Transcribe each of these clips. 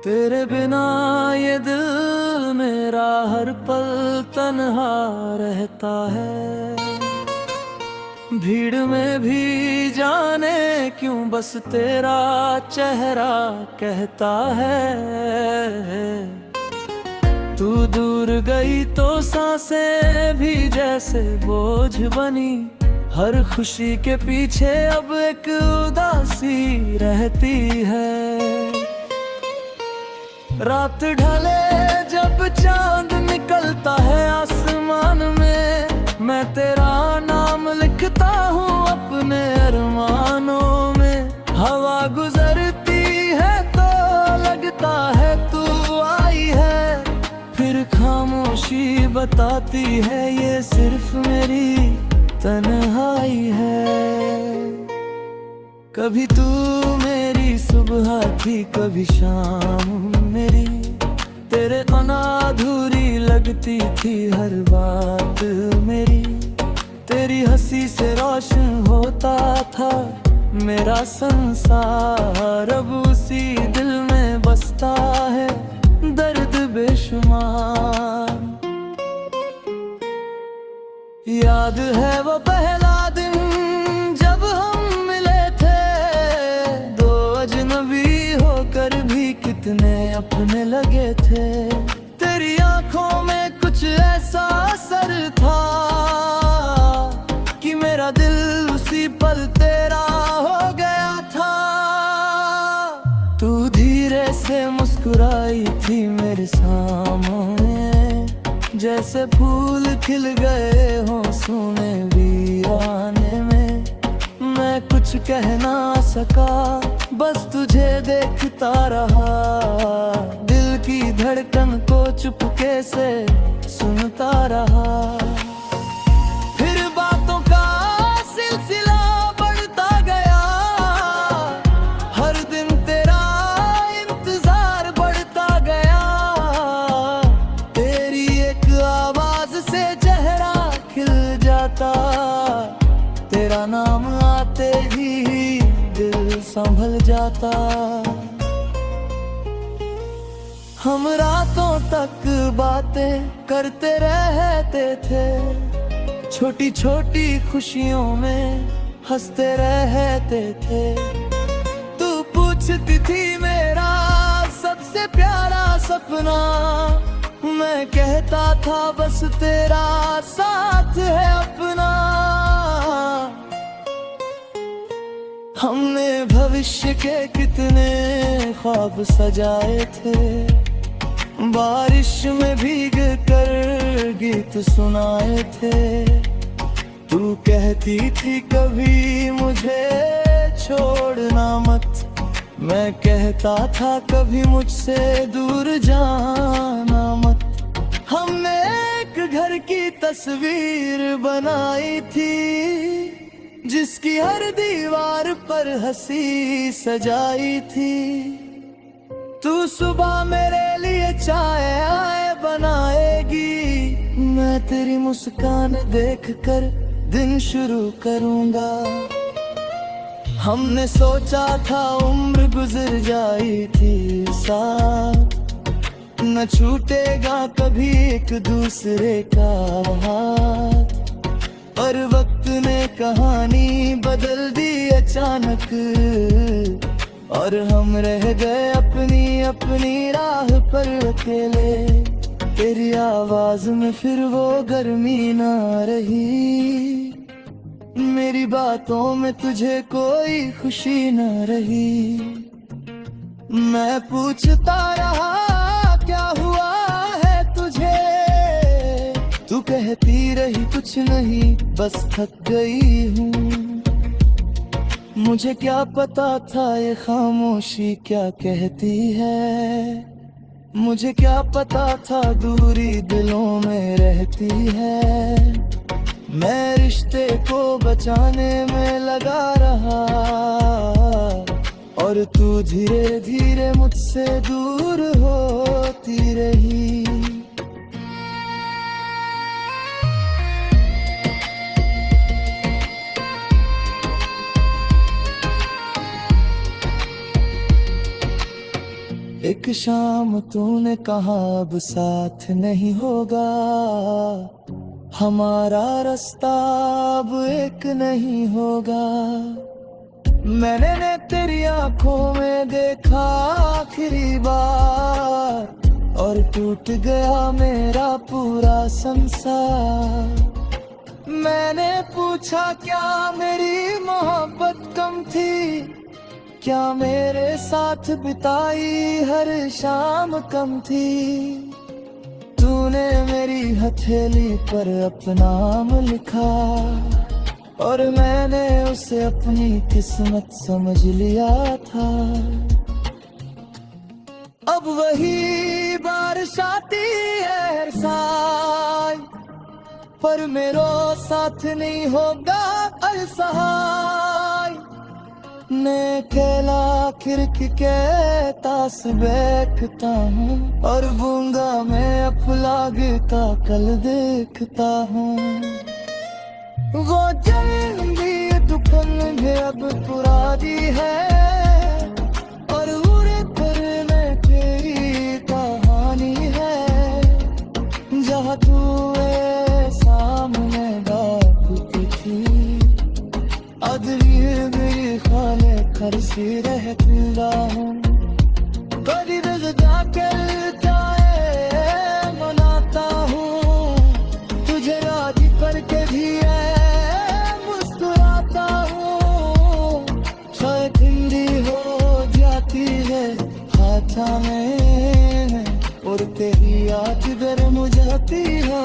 तेरे बिना ये दिल मेरा हर पल तन्हा रहता है। भीड़ में भी जाने क्यों बस तेरा चेहरा कहता है। तू दूर गई तो सांसें भी जैसे बोझ बनी। हर खुशी के पीछे अब एक उदासी रहती है। रात ढले जब चांद निकलता है आसमान में, मैं तेरा नाम लिखता हूँ अपने अरमानों में। हवा गुजरती है तो लगता है तू आई है, फिर खामोशी बताती है ये सिर्फ मेरी तन्हाई है। कभी तू मेरी सुबह थी कभी शाम मेरी, तेरे बिना अधूरी लगती थी हर बात मेरी। तेरी हंसी से रोशन होता था मेरा संसार, अब उसी दिल में बसता है दर्द बेशुमार। याद है वो पहला दिन जब हम मिले थे, दो अजनबी होकर भी कितने अपने लगे थे। तेरी आंखों में कुछ ऐसा असर था कि मेरा दिल उसी पल तेरा हो गया था। तू धीरे से मुस्कुराई थी मेरे सामने, जैसे फूल खिल गए हो सोने वीराने में। मैं कुछ कह ना सका बस तुझे देखता रहा, दिल की धड़कन को चुपके से सुनता रहा। फिर बातों का सिलसिला बढ़ता गया, हर दिन तेरा इंतजार बढ़ता गया। तेरी एक आवाज से चेहरा खिल जाता, तेरा नाम आते ही दिल संभल जाता। हम रातों तक बातें करते रहते थे, छोटी छोटी खुशियों में हंसते रहते थे। तू पूछती थी मेरा सबसे प्यारा सपना, मैं कहता था बस तेरा साथ है अपना। हमने भविष्य के कितने ख्वाब सजाए थे, बारिश में भीग कर गीत सुनाए थे। तू कहती थी कभी मुझे छोड़ना मत, मैं कहता था कभी मुझसे दूर जाना मत। हमने एक घर की तस्वीर बनाई थी, जिसकी हर दीवार पर हंसी सजाई थी। तू सुबह मेरे लिए चाय बनाएगी, मैं तेरी मुस्कान देखकर दिन शुरू करूंगा। हमने सोचा था उम्र गुजर जाई थी साथ, न छूटेगा कभी एक दूसरे का हाथ। पर वक्त ने कहानी बदल दी अचानक, और हम रह गए अपनी अपनी राह पर अकेले। तेरी आवाज में फिर वो गर्मी ना रही, मेरी बातों में तुझे कोई खुशी ना रही। मैं पूछता रहा क्या हुआ है तुझे, तू कहती रही कुछ नहीं बस थक गई हूँ। मुझे क्या पता था ये खामोशी क्या कहती है, मुझे क्या पता था दूरी दिलों में रहती है। मैं रिश्ते को बचाने में लगा रहा, और तू धीरे धीरे मुझसे दूर होती रही। एक एक शाम तूने कहा अब साथ नहीं होगा, हमारा रास्ता अब एक नहीं होगा। मैंने तेरी आंखों में देखा आखिरी बार, और टूट गया मेरा पूरा संसार। मैंने पूछा क्या मेरी मोहब्बत कम थी, क्या मेरे साथ बिताई हर शाम कम थी। तूने मेरी हथेली पर अपना नाम लिखा, और मैंने उसे अपनी किस्मत समझ लिया था। अब वही बारिश आती है हर साल, पर मेरा साथ नहीं होगा असहाय। ने खेला खिड़की के तास बैठता हूँ, और बूंगा मैं अफलागता कल देखता हूँ। वो जल्दी दुखन भी अब पुरानी है, और उड़े फिरने की कहानी है। जहाँ तू सामने बैठती थी, अदरी मेरी खाले खरसी रहता हूँ। कभी रज़ा करता है मनाता हूँ, तुझे राजी करके भी मुस्कुराता हूँ। शायद हिंदी हो जाती है हाथा में, और तेरी याद गर्म जाती हो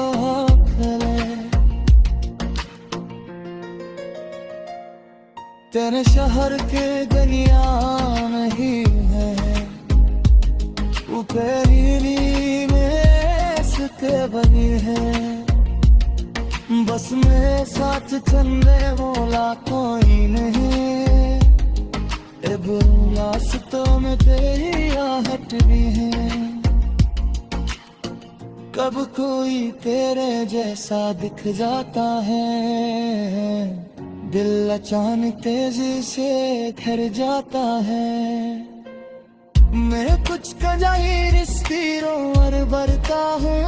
तेरे शहर के गलियां नहीं है, ऊपरी में इसके बनी है। बस में साथ चंदे बोला कोई नहीं, रास्तों में तेरी आहट भी है। कब कोई तेरे जैसा दिख जाता है, दिल अचानक तेजी से ठहर जाता है। मैं कुछ का जाहिर स्पीरों और बरता हूँ,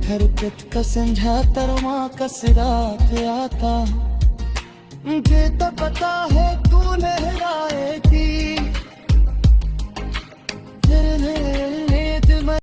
हरकत का समझाता रमा का सिरात आता। मुझे तो पता है तू लहराएगी,